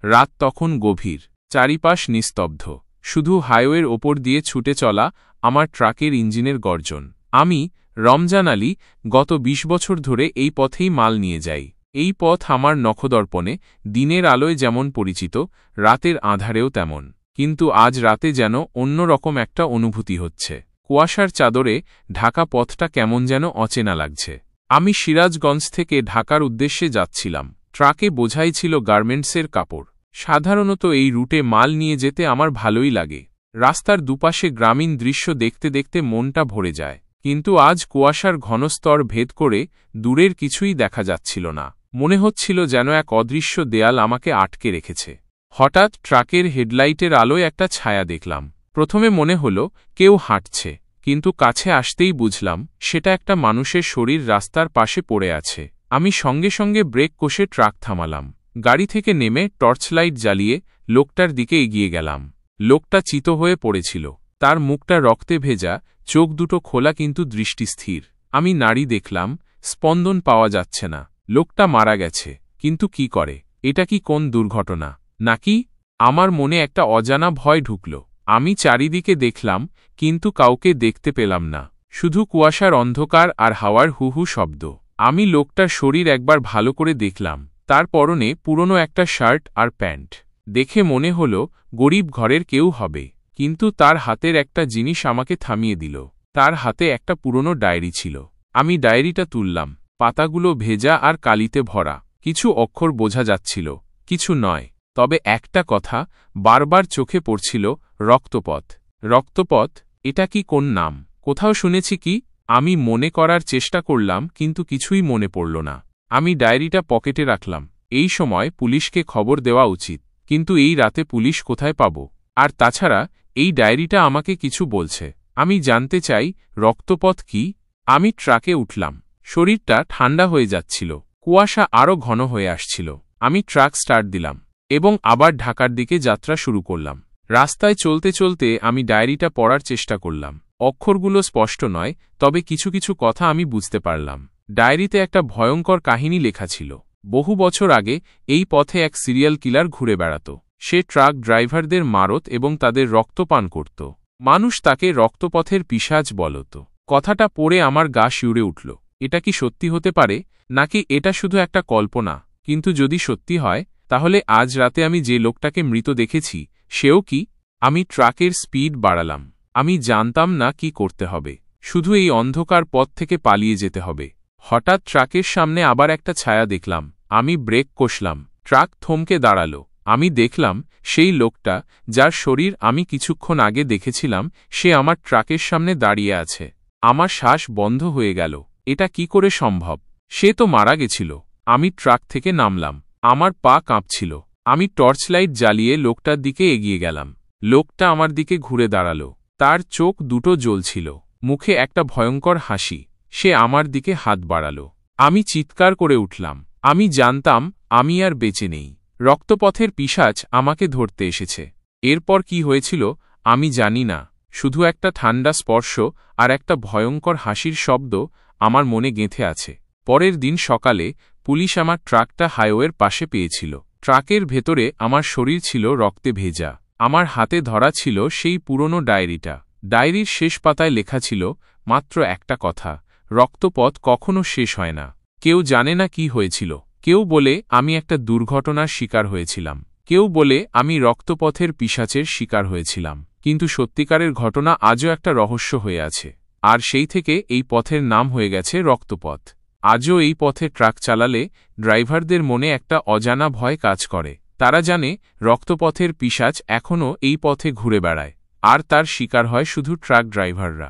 রাত তখন গভীর, চারিপাশ নিস্তব্ধ, শুধু হাইওয়ের ওপর দিয়ে ছুটে চলা আমার ট্রাকের ইঞ্জিনের গর্জন। আমি, রমজান আলী, গত ২০ বছর ধরে এই পথেই মাল নিয়ে যাই। এই পথ আমার নখদর্পণে দিনের আলোয় যেমন পরিচিত, রাতের আঁধারেও তেমন। কিন্তু আজ রাতে যেন অন্যরকম একটা অনুভূতি হচ্ছে। কুয়াশার চাদরে ঢাকা পথটা কেমন যেন অচেনা লাগছে। আমি সিরাজগঞ্জ থেকে ঢাকার উদ্দেশ্যে যাচ্ছিলাম। ট্রাকে বোঝাই ছিল গার্মেন্টসের কাপড়। সাধারণত এই রুটে মাল নিয়ে যেতে আমার ভালোই লাগে। রাস্তার দুপাশে গ্রামীণ দৃশ্য দেখতে দেখতে মনটা ভরে যায়। কিন্তু আজ কুয়াশার ঘনস্তর ভেদ করে দূরের কিছুই দেখা যাচ্ছিল না। মনে হচ্ছিল যেন এক অদৃশ্য দেয়াল আমাকে আটকে রেখেছে। হঠাৎ ট্রাকের হেডলাইটের আলোয় একটা ছায়া দেখলাম। প্রথমে মনে হলো কেউ হাঁটছে, কিন্তু কাছে আসতেই বুঝলাম সেটা একটা মানুষের শরীর রাস্তার পাশে পড়ে আছে। আমি সঙ্গে সঙ্গে ব্রেক কষে ট্রাক থামালাম। গাড়ি থেকে নেমে টর্চলাইট জ্বালিয়ে লোকটার দিকে এগিয়ে গেলাম। লোকটা চিত হয়ে পড়েছিল। তার মুখটা রক্তে ভেজা, চোখ দুটো খোলা কিন্তু দৃষ্টি স্থির। আমি নাড়ি দেখলাম, স্পন্দন পাওয়া যাচ্ছে না। লোকটা মারা গেছে, কিন্তু কি করে? এটা কি কোন দুর্ঘটনা নাকি? আমার মনে একটা অজানা ভয় ঢুকল। আমি চারিদিকে দেখলাম, কিন্তু কাউকে দেখতে পেলাম না। শুধু কুয়াশার অন্ধকার আর হাওয়ার হু হু শব্দ। আমি লোকটার শরীর একবার ভালো করে দেখলাম। তার পরনে পুরনো একটা শার্ট আর প্যান্ট। দেখে মনে হল গরিব ঘরের কেউ হবে। কিন্তু তার হাতের একটা জিনিস আমাকে থামিয়ে দিল। তার হাতে একটা পুরনো ডায়েরি ছিল। আমি ডায়েরিটা তুললাম। পাতাগুলো ভেজা আর কালিতে ভরা। কিছু অক্ষর বোঝা যাচ্ছিল, কিছু নয়। তবে একটা কথা বারবার চোখে পড়ছিল, রক্তপথ। রক্তপথ, এটা কি কোন নাম? কোথাও শুনেছি কি? আমি মনে করার চেষ্টা করলাম, কিন্তু কিছুই মনে পড়ল না। আমি ডায়েরিটা পকেটে রাখলাম। এই সময় পুলিশকে খবর দেওয়া উচিত, কিন্তু এই রাতে পুলিশ কোথায় পাব? আর তাছাড়া এই ডায়েরিটা আমাকে কিছু বলছে। আমি জানতে চাই রক্তপথ কি? আমি ট্রাকে উঠলাম। শরীরটা ঠান্ডা হয়ে যাচ্ছিল। কুয়াশা আরও ঘন হয়ে আসছিল। আমি ট্রাক স্টার্ট দিলাম এবং আবার ঢাকার দিকে যাত্রা শুরু করলাম। রাস্তায় চলতে চলতে আমি ডায়েরিটা পড়ার চেষ্টা করলাম। অক্ষরগুলো স্পষ্ট নয়, তবে কিছু কিছু কথা আমি বুঝতে পারলাম। ডায়েরিতে একটা ভয়ঙ্কর কাহিনী লেখা ছিল। বহু বছর আগে এই পথে এক সিরিয়াল কিলার ঘুরে বেড়াত। সে ট্রাক ড্রাইভারদের মারত এবং তাদের রক্তপান করত। মানুষ তাকে রক্তপথের পিশাচ বলত। কথাটা পড়ে আমার গা শিউরে উঠল। এটা কি সত্যি হতে পারে, নাকি এটা শুধু একটা কল্পনা? কিন্তু যদি সত্যি হয়, তাহলে আজ রাতে আমি যে লোকটাকে মৃত দেখেছি, সেও কি? আমি ট্রাকের স্পিড বাড়ালাম। আমি জানতাম না কি করতে হবে। শুধু এই অন্ধকার পথ থেকে পালিয়ে যেতে হবে। হঠাৎ ট্রাকের সামনে আবার একটা ছায়া দেখলাম। আমি ব্রেক কষলাম। ট্রাক থমকে দাঁড়ালো। আমি দেখলাম সেই লোকটা, যার শরীর আমি কিছুক্ষণ আগে দেখেছিলাম, সে আমার ট্রাকের সামনে দাঁড়িয়ে আছে। আমার শ্বাস বন্ধ হয়ে গেল। এটা কি করে সম্ভব? সে তো মারা গেছিল। আমি ট্রাক থেকে নামলাম। আমার পা কাঁপছিল। আমি টর্চলাইট জ্বালিয়ে লোকটার দিকে এগিয়ে গেলাম। লোকটা আমার দিকে ঘুরে দাঁড়ালো। তার চোখ দুটো জ্বলছিল, মুখে একটা ভয়ঙ্কর হাসি। সে আমার দিকে হাত বাড়ালো। আমি চিৎকার করে উঠলাম। আমি জানতাম আমি আর বেঁচে নেই। রক্তপথের পিশাচ আমাকে ধরতে এসেছে। এরপর কি হয়েছিল আমি জানি না। শুধু একটা ঠান্ডা স্পর্শ আর একটা ভয়ঙ্কর হাসির শব্দ আমার মনে গেঁথে আছে। পরের দিন সকালে পুলিশ আমার ট্রাকটা হাইওয়ের পাশে পেয়েছিল। ট্রাকের ভেতরে আমার শরীর ছিল রক্তে ভেজা। আমার হাতে ধরা ছিল সেই পুরনো ডায়েরিটা। ডায়েরির শেষ পাতায় লেখা ছিল মাত্র একটা কথা, রক্তপথ কখনো শেষ হয় না। কেউ জানে না কি হয়েছিল। কেউ বলে আমি একটা দুর্ঘটনার শিকার হয়েছিলাম। কেউ বলে আমি রক্তপথের পিশাচের শিকার হয়েছিলাম। কিন্তু সত্যিকারের ঘটনা আজও একটা রহস্য হয়ে আছে। আর সেই থেকে এই পথের নাম হয়ে গেছে রক্তপথ। আজও এই পথে ট্রাক চালালে ড্রাইভারদের মনে একটা অজানা ভয় কাজ করে। তারা জানে রক্তপথের পিশাচ এখনও এই পথে ঘুরে বেড়ায়, আর তার শিকার হয় শুধু ট্রাক ড্রাইভাররা।